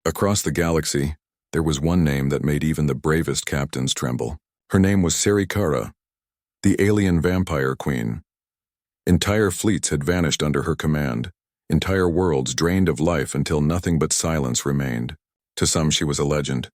Across the galaxy, there was one name that made even the bravest captains tremble. Her name was Sarikara, the alien vampire queen. Entire fleets had vanished under her command, entire worlds drained of life until nothing but silence remained. To some she was a legend.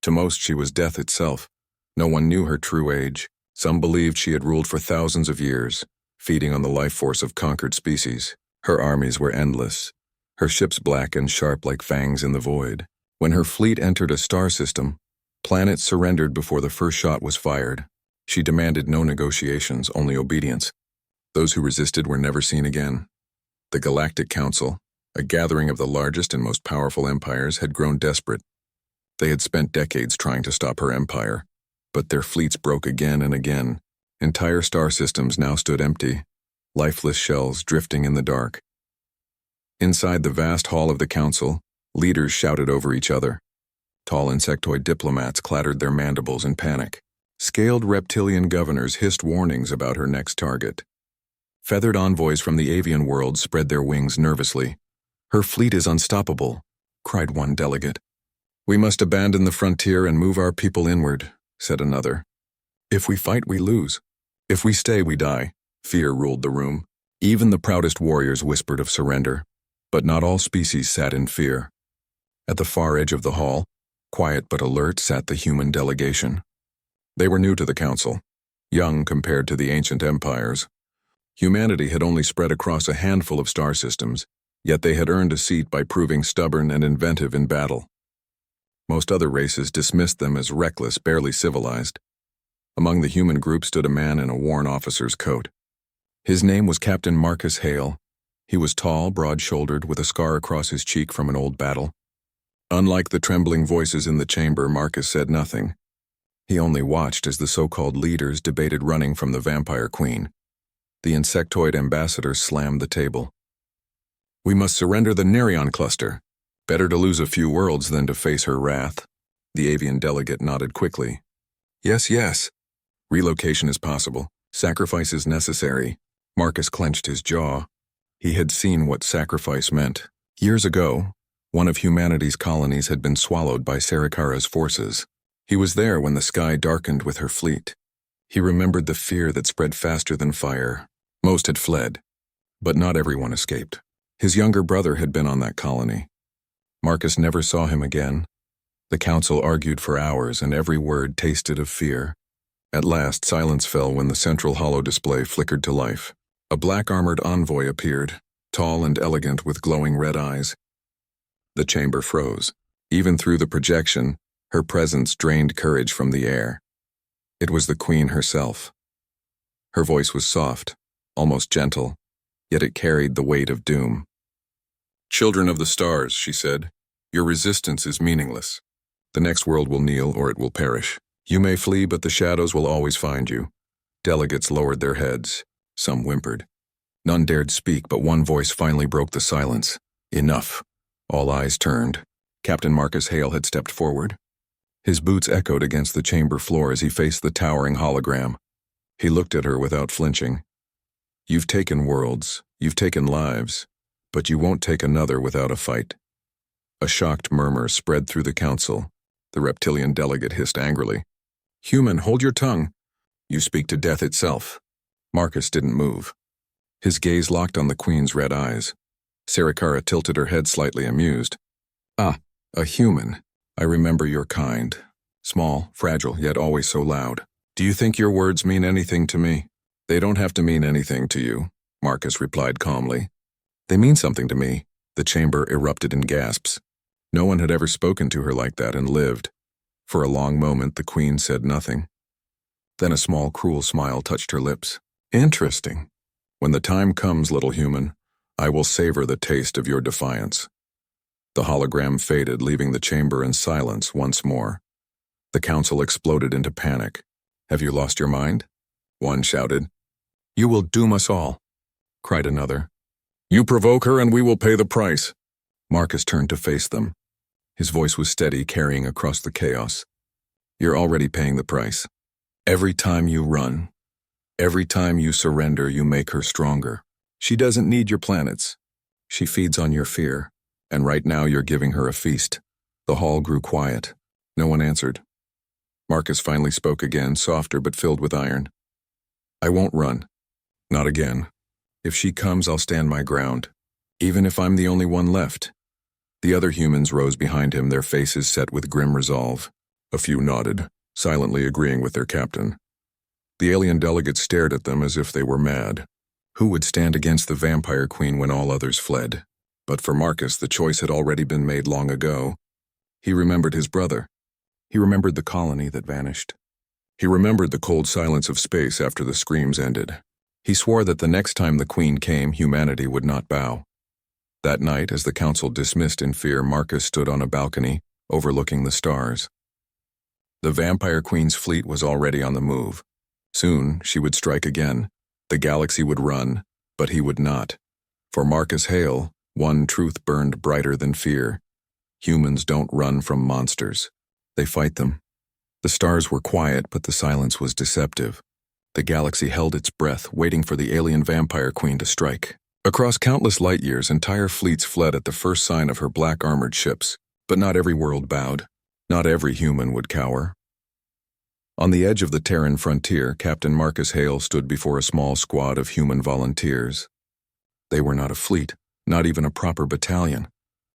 To most she was death itself. No one knew her true age. Some believed she had ruled for thousands of years, feeding on the life force of conquered species. Her armies were endless, her ships black and sharp like fangs in the void. When her fleet entered a star system, planets surrendered before the first shot was fired. She demanded no negotiations, only obedience. Those who resisted were never seen again. The Galactic Council, a gathering of the largest and most powerful empires, had grown desperate. They had spent decades trying to stop her empire, but their fleets broke again and again. Entire star systems now stood empty, lifeless shells drifting in the dark. Inside the vast hall of the council, leaders shouted over each other. Tall insectoid diplomats clattered their mandibles in panic. Scaled reptilian governors hissed warnings about her next target. Feathered envoys from the avian world spread their wings nervously. "Her fleet is unstoppable," cried one delegate. "We must abandon the frontier and move our people inward," said another. "If we fight, we lose. If we stay, we die." Fear ruled the room. Even the proudest warriors whispered of surrender. But not all species sat in fear. At the far edge of the hall, quiet but alert, sat the human delegation. They were new to the council, young compared to the ancient empires. Humanity had only spread across a handful of star systems, yet they had earned a seat by proving stubborn and inventive in battle. Most other races dismissed them as reckless, barely civilized. Among the human group stood a man in a worn officer's coat. His name was Captain Marcus Hale. He was tall, broad-shouldered, with a scar across his cheek from an old battle. Unlike the trembling voices in the chamber, Marcus said nothing. He only watched as the so-called leaders debated running from the vampire queen. The insectoid ambassador slammed the table. "We must surrender the Nerion cluster. Better to lose a few worlds than to face her wrath." The avian delegate nodded quickly. "Yes, yes. Relocation is possible. Sacrifice is necessary." Marcus clenched his jaw. He had seen what sacrifice meant. Years ago, one of humanity's colonies had been swallowed by Sarikara's forces. He was there when the sky darkened with her fleet. He remembered the fear that spread faster than fire. Most had fled, but not everyone escaped. His younger brother had been on that colony. Marcus never saw him again. The council argued for hours, and every word tasted of fear. At last, silence fell when the central holo display flickered to life. A black-armored envoy appeared, tall and elegant with glowing red eyes. The chamber froze. Even through the projection, her presence drained courage from the air. It was the queen herself. Her voice was soft, almost gentle, yet it carried the weight of doom. "Children of the stars," she said, "your resistance is meaningless. The next world will kneel or it will perish. You may flee, but the shadows will always find you." Delegates lowered their heads. Some whimpered. None dared speak, but one voice finally broke the silence. "Enough." All eyes turned. Captain Marcus Hale had stepped forward. His boots echoed against the chamber floor as he faced the towering hologram. He looked at her without flinching. "You've taken worlds, you've taken lives, but you won't take another without a fight." A shocked murmur spread through the council. The reptilian delegate hissed angrily. "Human, hold your tongue. You speak to death itself." Marcus didn't move. His gaze locked on the queen's red eyes. Sarikara tilted her head slightly amused. "Ah, a human. I remember your kind. Small, fragile, yet always so loud. Do you think your words mean anything to me?" "They don't have to mean anything to you," Marcus replied calmly. "They mean something to me." The chamber erupted in gasps. No one had ever spoken to her like that and lived. For a long moment, the queen said nothing. Then a small, cruel smile touched her lips. "Interesting. When the time comes, little human, I will savor the taste of your defiance." The hologram faded, leaving the chamber in silence once more. The council exploded into panic. "Have you lost your mind?" one shouted. "You will doom us all," cried another. "You provoke her and we will pay the price." Marcus turned to face them. His voice was steady, carrying across the chaos. "You're already paying the price. Every time you run, every time you surrender, you make her stronger. She doesn't need your planets. She feeds on your fear, and right now you're giving her a feast. The hall grew quiet. No one answered. Marcus finally spoke again, softer but filled with iron. I won't run. Not again. If she comes, I'll stand my ground, even if I'm the only one left. The other humans rose behind him, their faces set with grim resolve. A few nodded, silently agreeing with their captain. The alien delegates stared at them as if they were mad. Who would stand against the vampire queen when all others fled? But for Marcus, the choice had already been made long ago. He remembered his brother. He remembered the colony that vanished. He remembered the cold silence of space after the screams ended. He swore that the next time the queen came, humanity would not bow. That night, as the council dismissed in fear, Marcus stood on a balcony, overlooking the stars. The vampire queen's fleet was already on the move. Soon, she would strike again. The galaxy would run, but he would not. For Marcus Hale, one truth burned brighter than fear. Humans don't run from monsters. They fight them. The stars were quiet, but the silence was deceptive. The galaxy held its breath, waiting for the alien vampire queen to strike. Across countless light years, entire fleets fled at the first sign of her black armored ships. But not every world bowed. Not every human would cower. On the edge of the Terran frontier, Captain Marcus Hale stood before a small squad of human volunteers. They were not a fleet, not even a proper battalion.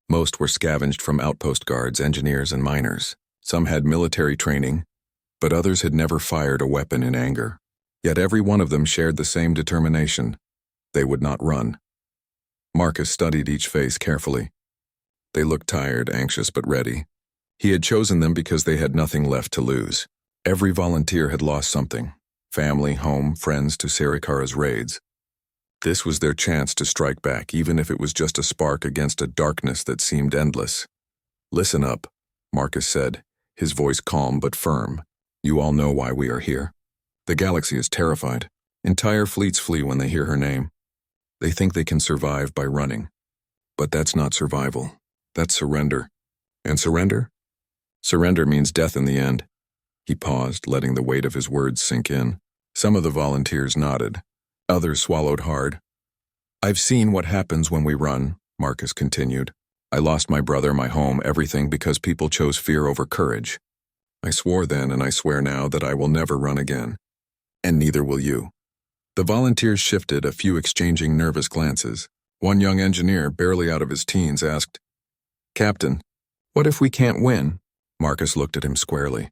Most were scavenged from outpost guards, engineers, and miners. Some had military training, but others had never fired a weapon in anger. Yet every one of them shared the same determination. They would not run. Marcus studied each face carefully. They looked tired, anxious, but ready. He had chosen them because they had nothing left to lose. Every volunteer had lost something: family, home, friends to Sarikara's raids. This was their chance to strike back, even if it was just a spark against a darkness that seemed endless. Listen up, Marcus said, his voice calm but firm. You all know why we are here. The galaxy is terrified. Entire fleets flee when they hear her name. They think they can survive by running. But that's not survival. That's surrender. And surrender? Surrender means death in the end. He paused, letting the weight of his words sink in. Some of the volunteers nodded. Others swallowed hard. I've seen what happens when we run, Marcus continued. I lost my brother, my home, everything because people chose fear over courage. I swore then and I swear now that I will never run again. And neither will you. The volunteers shifted, a few exchanging nervous glances. One young engineer, barely out of his teens, asked, Captain, what if we can't win? Marcus looked at him squarely.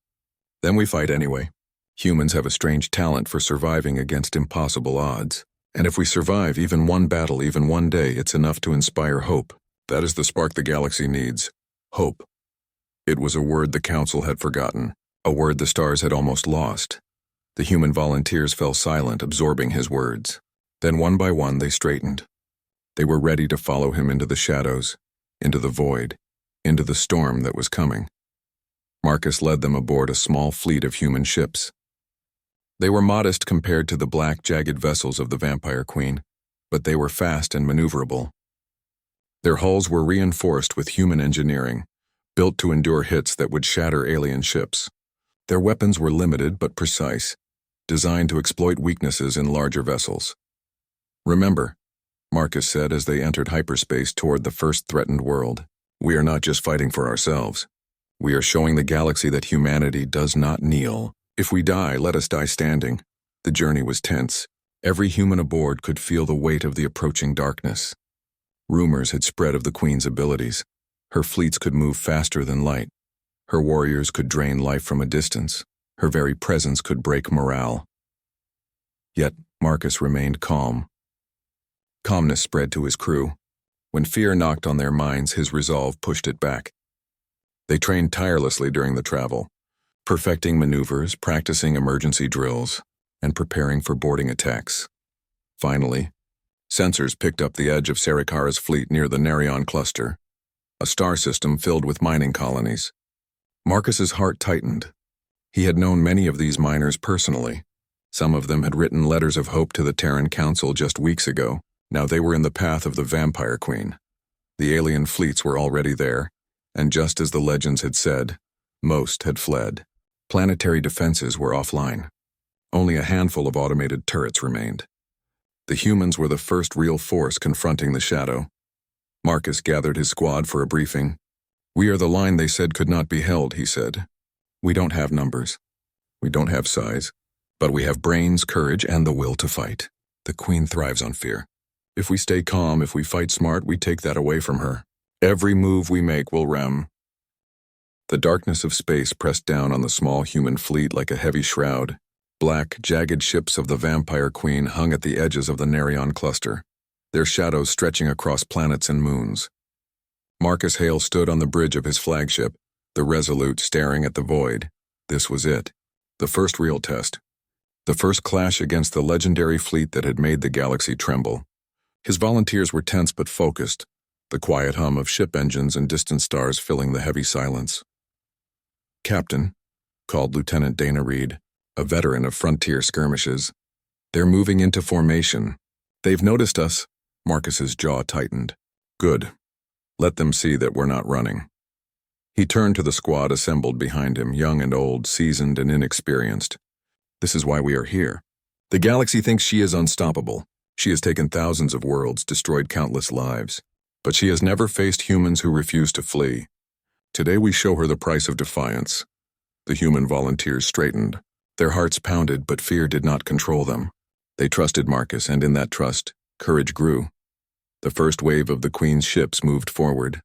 Then we fight anyway. Humans have a strange talent for surviving against impossible odds. And if we survive even one battle, even one day, it's enough to inspire hope. That is the spark the galaxy needs. Hope. It was a word the council had forgotten, a word the stars had almost lost. The human volunteers fell silent, absorbing his words. Then one by one they straightened. They were ready to follow him into the shadows, into the void, into the storm that was coming. Marcus led them aboard a small fleet of human ships. They were modest compared to the black, jagged vessels of the Vampire Queen, but they were fast and maneuverable. Their hulls were reinforced with human engineering, built to endure hits that would shatter alien ships. Their weapons were limited but precise, designed to exploit weaknesses in larger vessels. Remember, Marcus said as they entered hyperspace toward the first threatened world, we are not just fighting for ourselves. We are showing the galaxy that humanity does not kneel. If we die, let us die standing. The journey was tense. Every human aboard could feel the weight of the approaching darkness. Rumors had spread of the Queen's abilities. Her fleets could move faster than light. Her warriors could drain life from a distance. Her very presence could break morale. Yet Marcus remained calm. Calmness spread to his crew. When fear knocked on their minds, his resolve pushed it back. They trained tirelessly during the travel, perfecting maneuvers, practicing emergency drills, and preparing for boarding attacks. Finally, sensors picked up the edge of Sarikara's fleet near the Nerion cluster, a star system filled with mining colonies. Marcus's heart tightened. He had known many of these miners personally. Some of them had written letters of hope to the Terran Council just weeks ago. Now they were in the path of the Vampire Queen. The alien fleets were already there, and just as the legends had said, most had fled. Planetary defenses were offline. Only a handful of automated turrets remained. The humans were the first real force confronting the shadow. Marcus gathered his squad for a briefing. We are the line they said could not be held, he said. We don't have numbers. We don't have size. But we have brains, courage, and the will to fight. The Queen thrives on fear. If we stay calm, if we fight smart, we take that away from her. Every move we make will ram. The darkness of space pressed down on the small human fleet like a heavy shroud. Black, jagged ships of the Vampire Queen hung at the edges of the Nerion cluster, their shadows stretching across planets and moons. Marcus Hale stood on the bridge of his flagship, the Resolute, staring at the void. This was it. The first real test. The first clash against the legendary fleet that had made the galaxy tremble. His volunteers were tense but focused, the quiet hum of ship engines and distant stars filling the heavy silence. "Captain," called Lieutenant Dana Reed, a veteran of frontier skirmishes. "They're moving into formation. They've noticed us." Marcus's jaw tightened. "Good. Let them see that we're not running." He turned to the squad assembled behind him, young and old, seasoned and inexperienced. "This is why we are here. The galaxy thinks she is unstoppable. She has taken thousands of worlds, destroyed countless lives. But she has never faced humans who refuse to flee. Today we show her the price of defiance." The human volunteers straightened. Their hearts pounded, but fear did not control them. They trusted Marcus, and in that trust, courage grew. The first wave of the Queen's ships moved forward.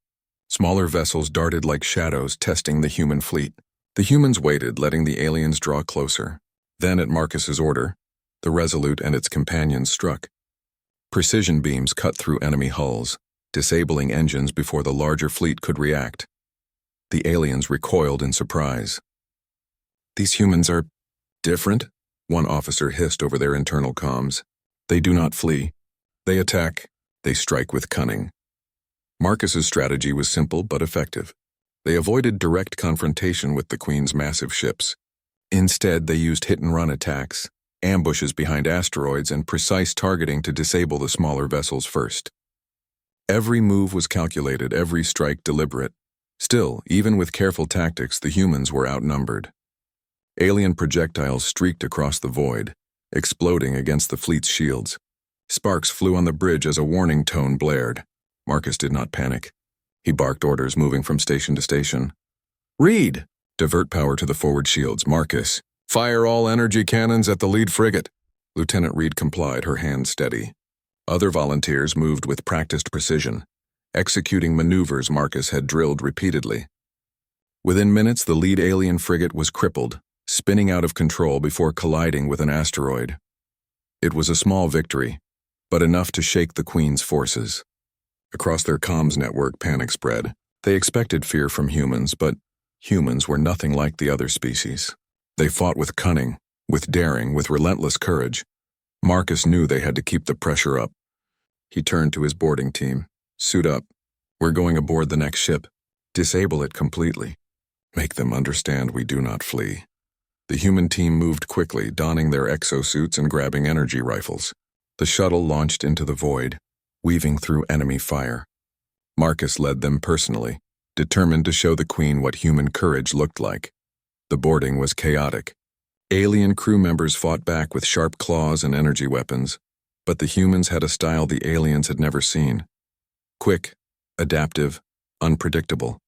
Smaller vessels darted like shadows, testing the human fleet. The humans waited, letting the aliens draw closer. Then, at Marcus's order, the Resolute and its companions struck. Precision beams cut through enemy hulls, disabling engines before the larger fleet could react. The aliens recoiled in surprise. "These humans are different," one officer hissed over their internal comms. "They do not flee. They attack. They strike with cunning." Marcus's strategy was simple but effective. They avoided direct confrontation with the Queen's massive ships. Instead, they used hit-and-run attacks, ambushes behind asteroids, and precise targeting to disable the smaller vessels first. Every move was calculated, every strike deliberate. Still, even with careful tactics, the humans were outnumbered. Alien projectiles streaked across the void, exploding against the fleet's shields. Sparks flew on the bridge as a warning tone blared. Marcus did not panic. He barked orders, moving from station to station. "Reed! Divert power to the forward shields. Marcus! Fire all energy cannons at the lead frigate." Lieutenant Reed complied, her hand steady. Other volunteers moved with practiced precision, executing maneuvers Marcus had drilled repeatedly. Within minutes, the lead alien frigate was crippled, spinning out of control before colliding with an asteroid. It was a small victory, but enough to shake the Queen's forces. Across their comms network, panic spread. They expected fear from humans, but humans were nothing like the other species. They fought with cunning, with daring, with relentless courage. Marcus knew they had to keep the pressure up. He turned to his boarding team. "Suit up. We're going aboard the next ship. Disable it completely. Make them understand we do not flee." The human team moved quickly, donning their exosuits and grabbing energy rifles. The shuttle launched into the void, weaving through enemy fire. Marcus led them personally, determined to show the Queen what human courage looked like. The boarding was chaotic. Alien crew members fought back with sharp claws and energy weapons, but the humans had a style the aliens had never seen. Quick, adaptive, unpredictable.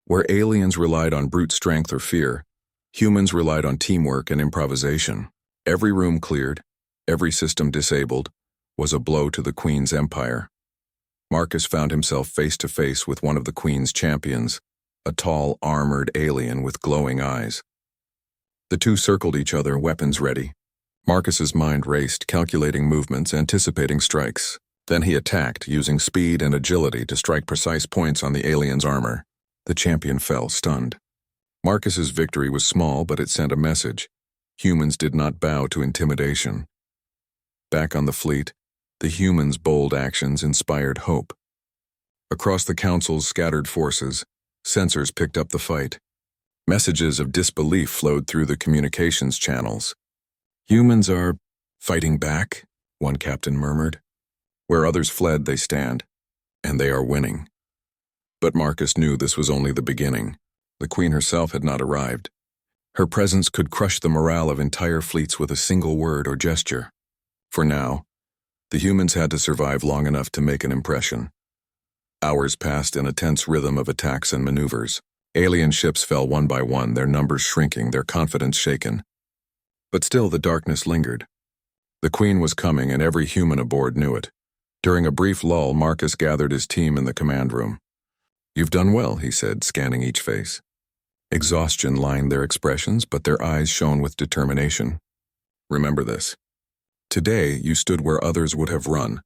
Where aliens relied on brute strength or fear, humans relied on teamwork and improvisation. Every room cleared, every system disabled, was a blow to the Queen's empire. Marcus found himself face to face with one of the Queen's champions, a tall, armored alien with glowing eyes. The two circled each other, weapons ready. Marcus's mind raced, calculating movements, anticipating strikes. Then he attacked, using speed and agility to strike precise points on the alien's armor. The champion fell, stunned. Marcus's victory was small, but it sent a message. Humans did not bow to intimidation. Back on the fleet, the humans' bold actions inspired hope. Across the Council's scattered forces, sensors picked up the fight. Messages of disbelief flowed through the communications channels. "Humans are fighting back," one captain murmured. "Where others fled, they stand, and they are winning." But Marcus knew this was only the beginning. The Queen herself had not arrived. Her presence could crush the morale of entire fleets with a single word or gesture. For now, the humans had to survive long enough to make an impression. Hours passed in a tense rhythm of attacks and maneuvers. Alien ships fell one by one, their numbers shrinking, their confidence shaken. But still the darkness lingered. The Queen was coming, and every human aboard knew it. During a brief lull, Marcus gathered his team in the command room. "You've done well," he said, scanning each face. Exhaustion lined their expressions, but their eyes shone with determination. "Remember this. Today, you stood where others would have run.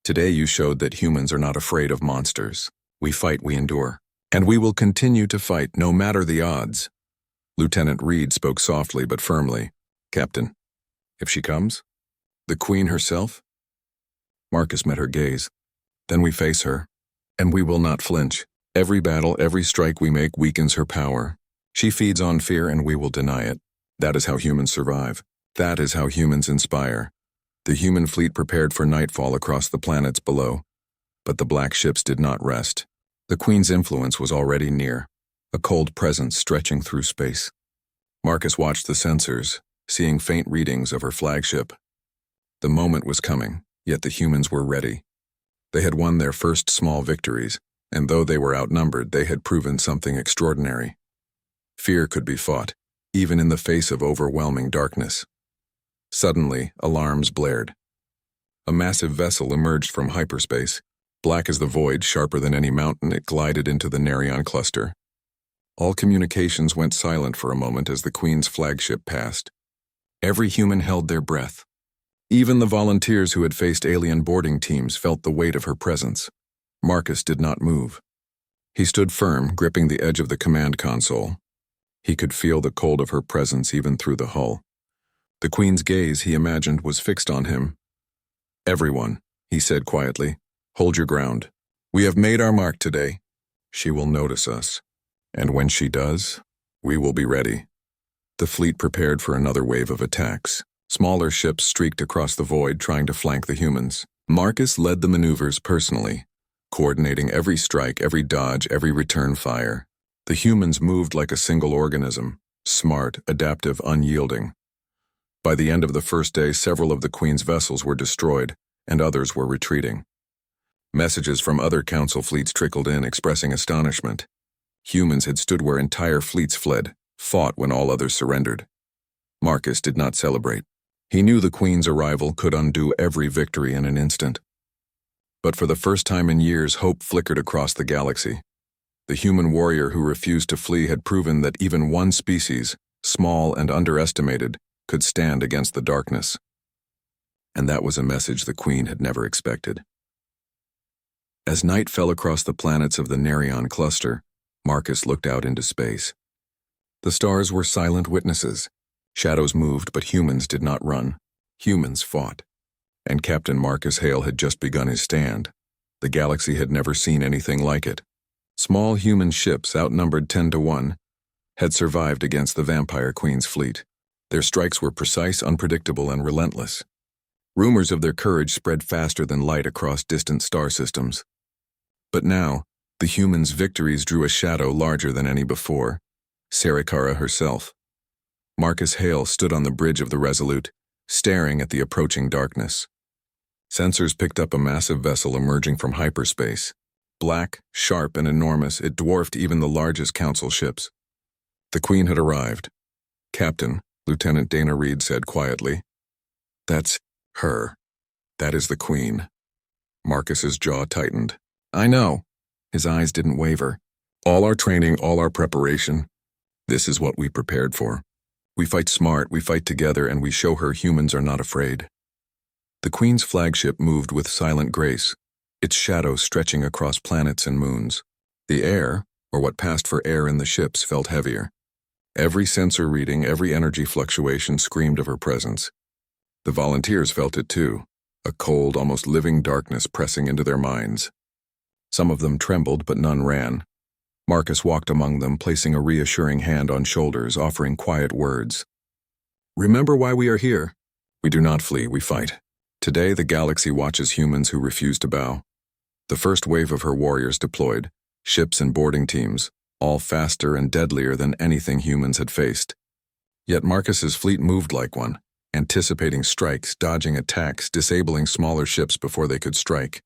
Today, you showed that humans are not afraid of monsters. We fight, we endure. And we will continue to fight, no matter the odds." Lieutenant Reed spoke softly but firmly. "Captain, if she comes? The Queen herself?" Marcus met her gaze. "Then we face her, and we will not flinch. Every battle, every strike we make weakens her power. She feeds on fear, and we will deny it. That is how humans survive. That is how humans inspire." The human fleet prepared for nightfall across the planets below. But the black ships did not rest. The Queen's influence was already near, a cold presence stretching through space. Marcus watched the sensors, seeing faint readings of her flagship. The moment was coming, yet the humans were ready. They had won their first small victories, and though they were outnumbered, they had proven something extraordinary. Fear could be fought, even in the face of overwhelming darkness. Suddenly, alarms blared. A massive vessel emerged from hyperspace. Black as the void, sharper than any mountain, it glided into the Nerion cluster. All communications went silent for a moment as the Queen's flagship passed. Every human held their breath. Even the volunteers who had faced alien boarding teams felt the weight of her presence. Marcus did not move. He stood firm, gripping the edge of the command console. He could feel the cold of her presence even through the hull. The Queen's gaze, he imagined, was fixed on him. "Everyone," he said quietly, "hold your ground. We have made our mark today. She will notice us. And when she does, we will be ready." The fleet prepared for another wave of attacks. Smaller ships streaked across the void, trying to flank the humans. Marcus led the maneuvers personally, coordinating every strike, every dodge, every return fire. The humans moved like a single organism, smart, adaptive, unyielding. By the end of the first day, several of the Queen's vessels were destroyed, and others were retreating. Messages from other council fleets trickled in, expressing astonishment. Humans had stood where entire fleets fled, fought when all others surrendered. Marcus did not celebrate. He knew the Queen's arrival could undo every victory in an instant. But for the first time in years, hope flickered across the galaxy. The human warrior who refused to flee had proven that even one species, small and underestimated, could stand against the darkness. And that was a message the Queen had never expected. As night fell across the planets of the Nerion cluster, Marcus looked out into space. The stars were silent witnesses. Shadows moved, but humans did not run. Humans fought. And Captain Marcus Hale had just begun his stand. The galaxy had never seen anything like it. Small human ships, outnumbered 10-1, had survived against the Vampire Queen's fleet. Their strikes were precise, unpredictable, and relentless. Rumors of their courage spread faster than light across distant star systems. But now, the humans' victories drew a shadow larger than any before, Sarikara herself. Marcus Hale stood on the bridge of the Resolute, staring at the approaching darkness. Sensors picked up a massive vessel emerging from hyperspace. Black, sharp, and enormous, it dwarfed even the largest council ships. The Queen had arrived. "Captain," Lieutenant Dana Reed said quietly. "That's her. That is the Queen." Marcus's jaw tightened. "I know." His eyes didn't waver. "All our training, all our preparation, this is what we prepared for. We fight smart, we fight together, and we show her humans are not afraid." The Queen's flagship moved with silent grace, its shadow stretching across planets and moons. The air, or what passed for air in the ships, felt heavier. Every sensor reading, every energy fluctuation screamed of her presence. The volunteers felt it too, a cold, almost living darkness pressing into their minds. Some of them trembled, but none ran. Marcus walked among them, placing a reassuring hand on shoulders, offering quiet words. "Remember why we are here. We do not flee, we fight. Today the galaxy watches humans who refuse to bow." The first wave of her warriors deployed, ships and boarding teams, all faster and deadlier than anything humans had faced. Yet Marcus's fleet moved like one, anticipating strikes, dodging attacks, disabling smaller ships before they could strike.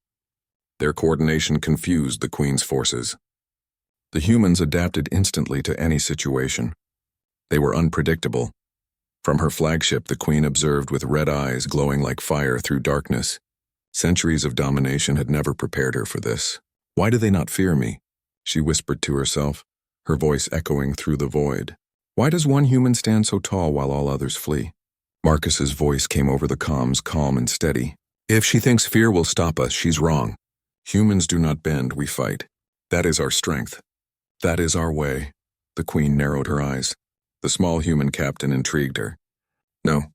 Their coordination confused the Queen's forces. The humans adapted instantly to any situation. They were unpredictable. From her flagship, the Queen observed with red eyes glowing like fire through darkness. Centuries of domination had never prepared her for this. "Why do they not fear me?" she whispered to herself, her voice echoing through the void. "Why does one human stand so tall while all others flee?" Marcus's voice came over the comms, calm and steady. "If she thinks fear will stop us, she's wrong. Humans do not bend, we fight. That is our strength. That is our way." The Queen narrowed her eyes. The small human captain intrigued her. "No."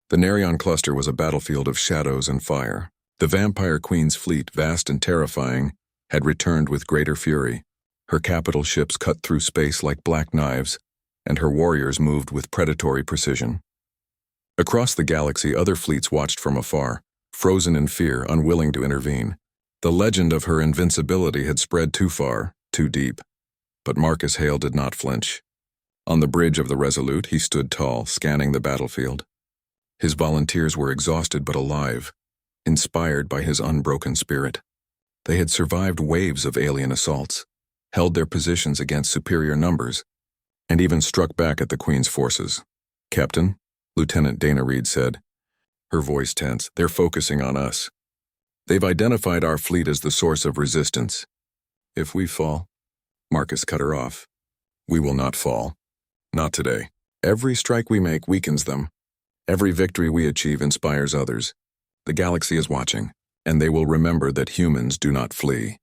The Nerion cluster was a battlefield of shadows and fire. The Vampire Queen's fleet, vast and terrifying, had returned with greater fury. Her capital ships cut through space like black knives, and her warriors moved with predatory precision. Across the galaxy, other fleets watched from afar, frozen in fear, unwilling to intervene. The legend of her invincibility had spread too far, too deep. But Marcus Hale did not flinch. On the bridge of the Resolute, he stood tall, scanning the battlefield. His volunteers were exhausted but alive, inspired by his unbroken spirit. They had survived waves of alien assaults, held their positions against superior numbers, and even struck back at the Queen's forces. "Captain," Lieutenant Dana Reed said, her voice tense, "they're focusing on us. They've identified our fleet as the source of resistance. If we fall—" Marcus cut her off. "We will not fall. Not today. Every strike we make weakens them. Every victory we achieve inspires others. The galaxy is watching, and they will remember that humans do not flee."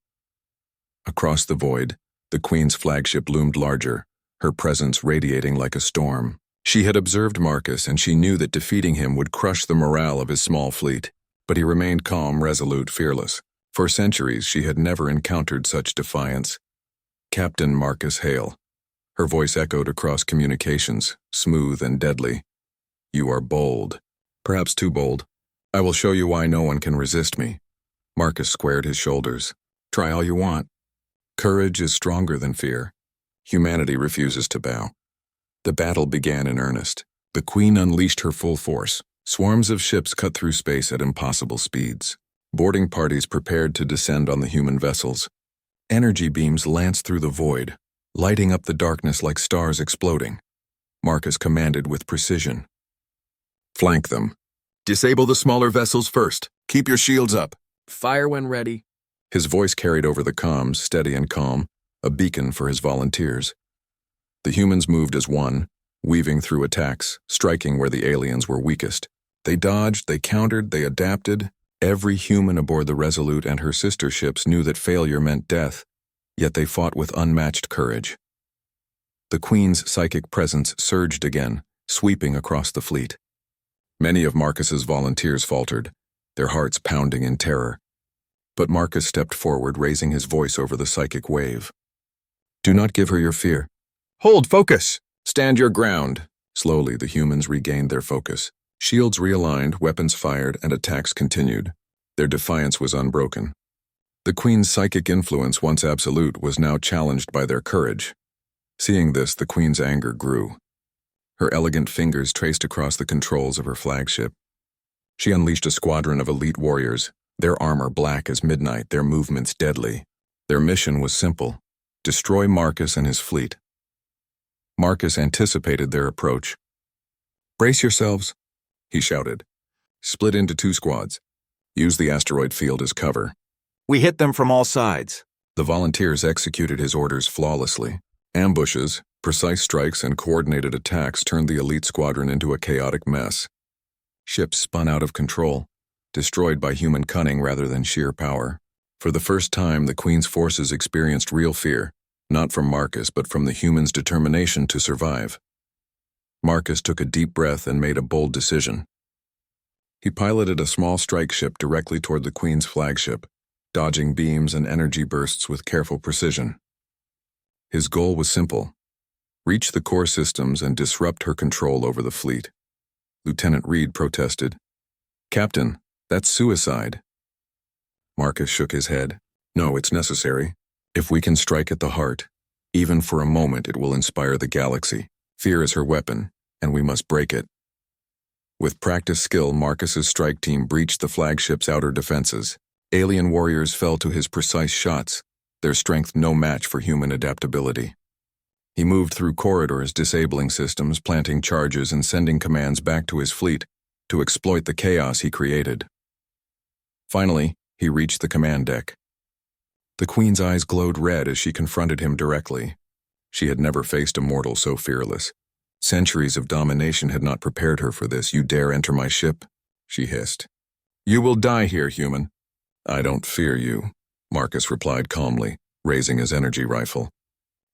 Across the void, the Queen's flagship loomed larger, her presence radiating like a storm. She had observed Marcus, and she knew that defeating him would crush the morale of his small fleet. But he remained calm, resolute, fearless. For centuries, she had never encountered such defiance. "Captain Marcus Hale." Her voice echoed across communications, smooth and deadly. "You are bold. Perhaps too bold. I will show you why no one can resist me." Marcus squared his shoulders. "Try all you want. Courage is stronger than fear. Humanity refuses to bow." The battle began in earnest. The Queen unleashed her full force. Swarms of ships cut through space at impossible speeds. Boarding parties prepared to descend on the human vessels. Energy beams lanced through the void, lighting up the darkness like stars exploding. Marcus commanded with precision. "Flank them. Disable the smaller vessels first. Keep your shields up. Fire when ready." His voice carried over the comms, steady and calm, a beacon for his volunteers. The humans moved as one, weaving through attacks, striking where the aliens were weakest. They dodged, they countered, they adapted. Every human aboard the Resolute and her sister ships knew that failure meant death, yet they fought with unmatched courage. The Queen's psychic presence surged again, sweeping across the fleet. Many of Marcus's volunteers faltered, their hearts pounding in terror. But Marcus stepped forward, raising his voice over the psychic wave. "Do not give her your fear. Hold focus! Stand your ground!" Slowly, the humans regained their focus. Shields realigned, weapons fired, and attacks continued. Their defiance was unbroken. The Queen's psychic influence, once absolute, was now challenged by their courage. Seeing this, the Queen's anger grew. Her elegant fingers traced across the controls of her flagship. She unleashed a squadron of elite warriors, their armor black as midnight, their movements deadly. Their mission was simple: destroy Marcus and his fleet. Marcus anticipated their approach. "Brace yourselves," he shouted. "Split into 2 squads. Use the asteroid field as cover." We hit them from all sides. The volunteers executed his orders flawlessly. Ambushes, precise strikes, and coordinated attacks turned the elite squadron into a chaotic mess. Ships spun out of control, destroyed by human cunning rather than sheer power. For the first time, the Queen's forces experienced real fear, not from Marcus, but from the humans' determination to survive. Marcus took a deep breath and made a bold decision. He piloted a small strike ship directly toward the Queen's flagship, dodging beams and energy bursts with careful precision. His goal was simple: reach the core systems and disrupt her control over the fleet. Lieutenant Reed protested. "Captain, that's suicide." Marcus shook his head. "No, it's necessary. If we can strike at the heart, even for a moment, it will inspire the galaxy. Fear is her weapon, and we must break it." With practiced skill, Marcus's strike team breached the flagship's outer defenses. Alien warriors fell to his precise shots, their strength no match for human adaptability. He moved through corridors, disabling systems, planting charges, and sending commands back to his fleet to exploit the chaos he created. Finally, he reached the command deck. The Queen's eyes glowed red as she confronted him directly. She had never faced a mortal so fearless. Centuries of domination had not prepared her for this. "You dare enter my ship?" she hissed. "You will die here, human." "I don't fear you," Marcus replied calmly, raising his energy rifle.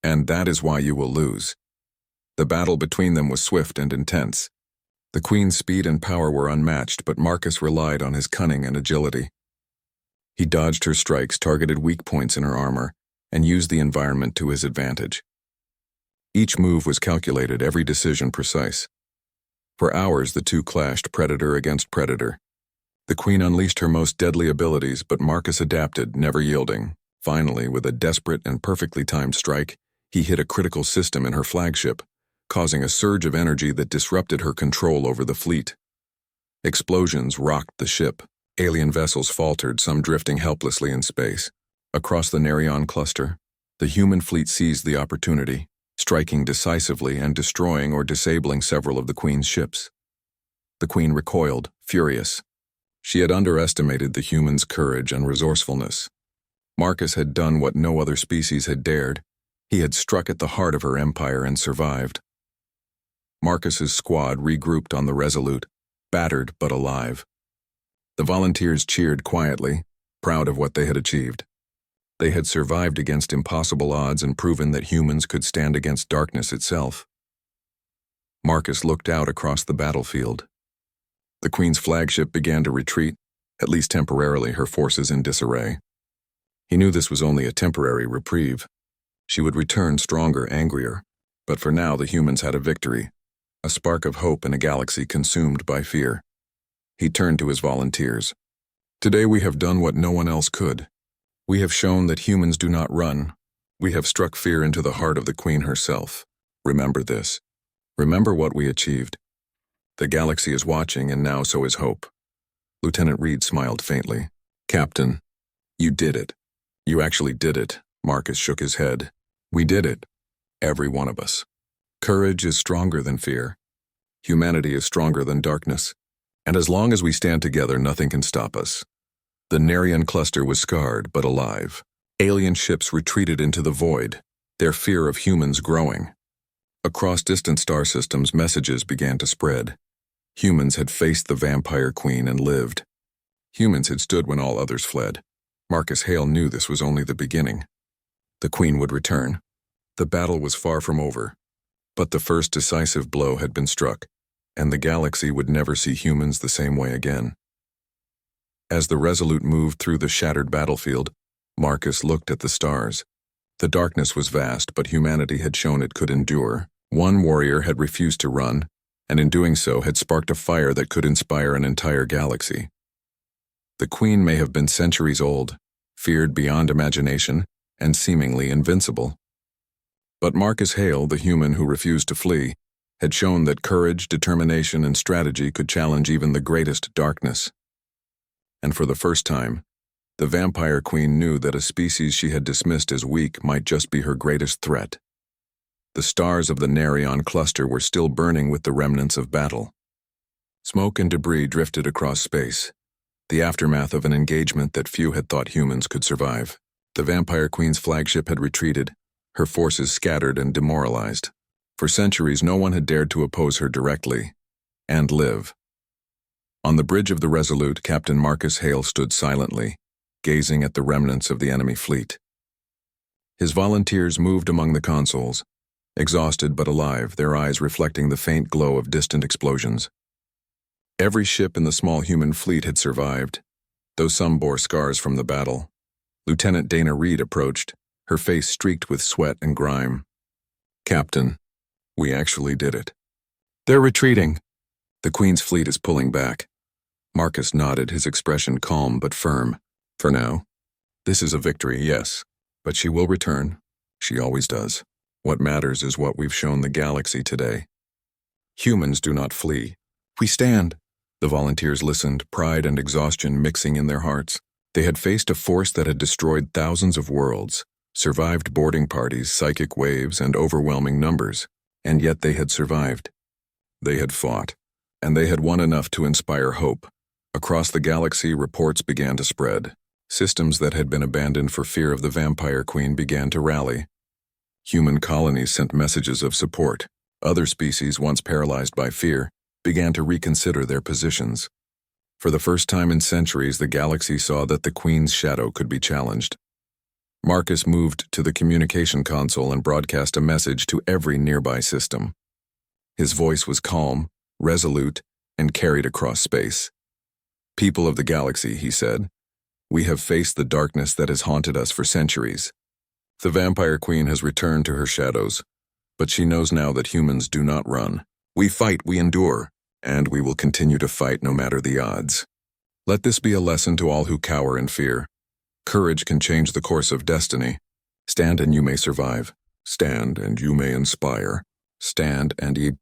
"And that is why you will lose." The battle between them was swift and intense. The Queen's speed and power were unmatched, but Marcus relied on his cunning and agility. He dodged her strikes, targeted weak points in her armor, and used the environment to his advantage. Each move was calculated, every decision precise. For hours, the two clashed, predator against predator. The Queen unleashed her most deadly abilities, but Marcus adapted, never yielding. Finally, with a desperate and perfectly timed strike, he hit a critical system in her flagship, causing a surge of energy that disrupted her control over the fleet. Explosions rocked the ship. Alien vessels faltered, some drifting helplessly in space. Across the Nerion cluster, the human fleet seized the opportunity, striking decisively and destroying or disabling several of the Queen's ships. The Queen recoiled, furious. She had underestimated the humans' courage and resourcefulness. Marcus had done what no other species had dared. He had struck at the heart of her empire and survived. Marcus's squad regrouped on the Resolute, battered but alive. The volunteers cheered quietly, proud of what they had achieved. They had survived against impossible odds and proven that humans could stand against darkness itself. Marcus looked out across the battlefield. The Queen's flagship began to retreat, at least temporarily, her forces in disarray. He knew this was only a temporary reprieve. She would return stronger, angrier, but for now the humans had a victory, a spark of hope in a galaxy consumed by fear. He turned to his volunteers. "Today we have done what no one else could. We have shown that humans do not run. We have struck fear into the heart of the Queen herself. Remember this. Remember what we achieved. The galaxy is watching, and now so is hope." Lieutenant Reed smiled faintly. "Captain, you did it. You actually did it." Marcus shook his head. "We did it. Every one of us. Courage is stronger than fear. Humanity is stronger than darkness. And as long as we stand together, nothing can stop us." The Nerion cluster was scarred, but alive. Alien ships retreated into the void, their fear of humans growing. Across distant star systems, messages began to spread. Humans had faced the Vampire Queen and lived. Humans had stood when all others fled. Marcus Hale knew this was only the beginning. The Queen would return. The battle was far from over. But the first decisive blow had been struck, and the galaxy would never see humans the same way again. As the Resolute moved through the shattered battlefield, Marcus looked at the stars. The darkness was vast, but humanity had shown it could endure. One warrior had refused to run, and in doing so had sparked a fire that could inspire an entire galaxy. The Queen may have been centuries old, feared beyond imagination, and seemingly invincible. But Marcus Hale, the human who refused to flee, had shown that courage, determination, and strategy could challenge even the greatest darkness. And for the first time, the Vampire Queen knew that a species she had dismissed as weak might just be her greatest threat. The stars of the Nerion cluster were still burning with the remnants of battle. Smoke and debris drifted across space, the aftermath of an engagement that few had thought humans could survive. The Vampire Queen's flagship had retreated, her forces scattered and demoralized. For centuries, no one had dared to oppose her directly and live. On the bridge of the Resolute, Captain Marcus Hale stood silently, gazing at the remnants of the enemy fleet. His volunteers moved among the consoles, exhausted but alive, their eyes reflecting the faint glow of distant explosions. Every ship in the small human fleet had survived, though some bore scars from the battle. Lieutenant Dana Reed approached, her face streaked with sweat and grime. "Captain, we actually did it." "They're retreating." "The Queen's fleet is pulling back." Marcus nodded, his expression calm but firm. "For now. This is a victory, yes, but she will return. She always does. What matters is what we've shown the galaxy today. Humans do not flee. We stand." The volunteers listened, pride and exhaustion mixing in their hearts. They had faced a force that had destroyed thousands of worlds, survived boarding parties, psychic waves, and overwhelming numbers, and yet they had survived. They had fought, and they had won enough to inspire hope. Across the galaxy, reports began to spread. Systems that had been abandoned for fear of the Vampire Queen began to rally. Human colonies sent messages of support. Other species, once paralyzed by fear, began to reconsider their positions. For the first time in centuries, the galaxy saw that the Queen's shadow could be challenged. Marcus moved to the communication console and broadcast a message to every nearby system. His voice was calm, resolute, and carried across space. "People of the galaxy," he said, "we have faced the darkness that has haunted us for centuries. The Vampire Queen has returned to her shadows, but she knows now that humans do not run. We fight, we endure, and we will continue to fight no matter the odds. Let this be a lesson to all who cower in fear. Courage can change the course of destiny. Stand and you may survive. Stand and you may inspire. Stand and ye..."